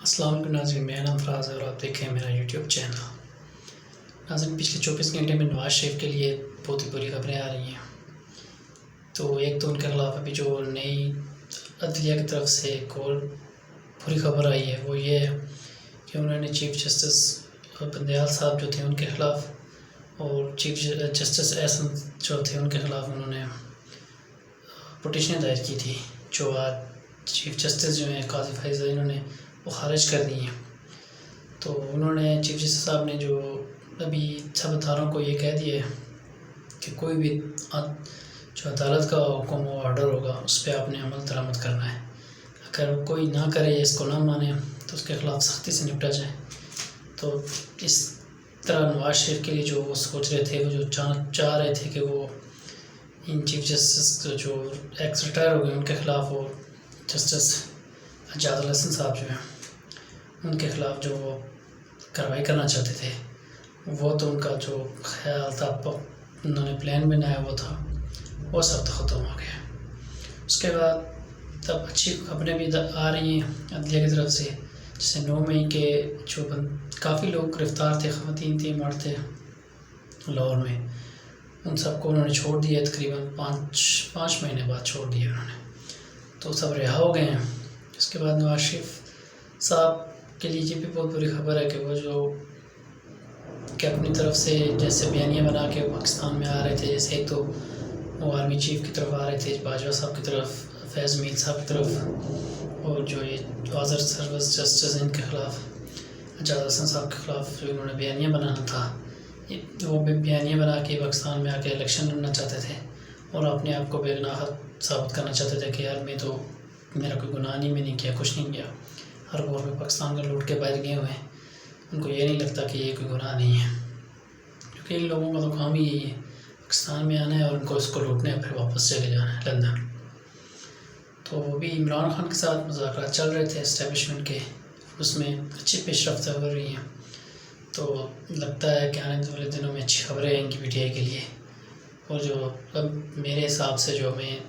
السلام علیکم ناظرین، میرا نام فراز ہے اور آپ دیکھیں میرا یوٹیوب چینل۔ ناظرین، پچھلے 24 گھنٹے میں نواز شریف کے لیے بہت ہی بری خبریں آ رہی ہیں۔ تو ایک تو ان کے خلاف ابھی جو نئی عدلیہ کی طرف سے ایک اور بری خبر آئی ہے، وہ یہ ہے کہ انہوں نے چیف جسٹس بندیال صاحب جو تھے ان کے خلاف اور چیف جسٹس احسن جو تھے ان کے خلاف انہوں نے پٹیشنیں دائر کی تھی، جو آج چیف جسٹس جو ہیں قاضی فائز انہوں نے وہ خارج کر دی ہیں۔ تو انہوں نے چیف جسٹس صاحب نے جو ابھی سب اداروں کو یہ کہہ دیا ہے کہ کوئی بھی جو عدالت کا حکم و آرڈر ہوگا اس پہ آپ نے عمل درآمد کرنا ہے، اگر کوئی نہ کرے یا اس کو نہ مانے تو اس کے خلاف سختی سے نپٹا جائے۔ تو اس طرح نواز شریف کے لیے جو وہ سوچ رہے تھے، وہ جو چاہ رہے تھے کہ وہ ان چیف جسٹس جو ایکس ریٹائر ہو گئے ان کے خلاف وہ جسٹس اجاز الحسن صاحب جو ہیں ان کے خلاف جو وہ کارروائی کرنا چاہتے تھے، وہ تو ان کا جو خیال تھا انہوں نے پلان بنایا وہ تھا، وہ سب تو ختم ہو گیا۔ اس کے بعد تب اچھی خبریں بھی آ رہی ہیں عدلیہ کی طرف سے، جیسے 9 مئی کے جو کافی لوگ گرفتار تھے، خواتین تھے، مرد تھے لاہور میں، ان سب کو انہوں نے چھوڑ دیا، تقریباً 5 مہینے بعد چھوڑ دیا انہوں نے، تو سب رہا ہو گئے ہیں۔ اس کے بعد نواز شریف صاحب کے لیے یہ بھی بہت بری خبر ہے کہ وہ جو کہ اپنی طرف سے جیسے بیانیہ بنا کے پاکستان میں آ رہے تھے، جیسے ایک تو وہ آرمی چیف کی طرف آ رہے تھے، باجوہ صاحب کی طرف، فیض میر صاحب کی طرف، اور جو یہ آذر سروس جسٹس ان کے خلاف اجاز الحسن صاحب کے خلاف جو انہوں نے بیانیہ بنانا تھا، وہ بھی بیانیہ بنا کے پاکستان میں آ کے الیکشن لڑنا چاہتے تھے اور اپنے آپ کو بے گناہ ثابت کرنا چاہتے تھے کہ یار میرا کوئی گناہ نہیں، میں نے کیا، کچھ نہیں کیا، ہر گور میں پاکستان کا لوٹ کے باہر گئے ہوئے ہیں، ان کو یہ نہیں لگتا کہ یہ کوئی گناہ نہیں ہے، کیونکہ ان لوگوں کا تو کام ہی یہی ہے، پاکستان میں آنا ہے اور ان کو اس کو لوٹنا ہے، پھر واپس چلے جانا ہے لندن۔ تو وہ بھی عمران خان کے ساتھ مذاکرات چل رہے تھے اسٹیبلشمنٹ کے، اس میں اچھی پیش رفت ہو رہی ہیں، تو لگتا ہے کہ آنے والے دنوں میں اچھی خبریں ہیں ان کی پی ٹی آئی کے لیے۔ اور جو اب میرے حساب سے جو ہمیں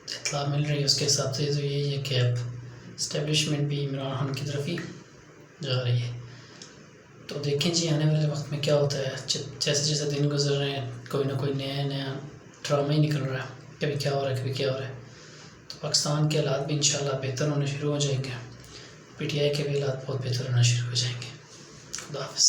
اطلاع مل رہی ہے اس کے حساب سے تو یہی ہے کہ اب اسٹیبلشمنٹ بھی عمران خان کی طرف ہی جا رہی ہے۔ تو دیکھیں جی آنے والے وقت میں کیا ہوتا ہے، جیسے جیسے دن گزر رہے ہیں کوئی نہ کوئی نیا ڈرامہ ہی نکل رہا ہے، کبھی کیا ہو رہا ہے کبھی کیا ہو رہا ہے۔ تو پاکستان کے حالات بھی انشاءاللہ بہتر ہونے شروع ہو جائیں گے، پی ٹی آئی کے بھی حالات بہت بہتر ہونا شروع ہو جائیں گے۔ خدا حافظ۔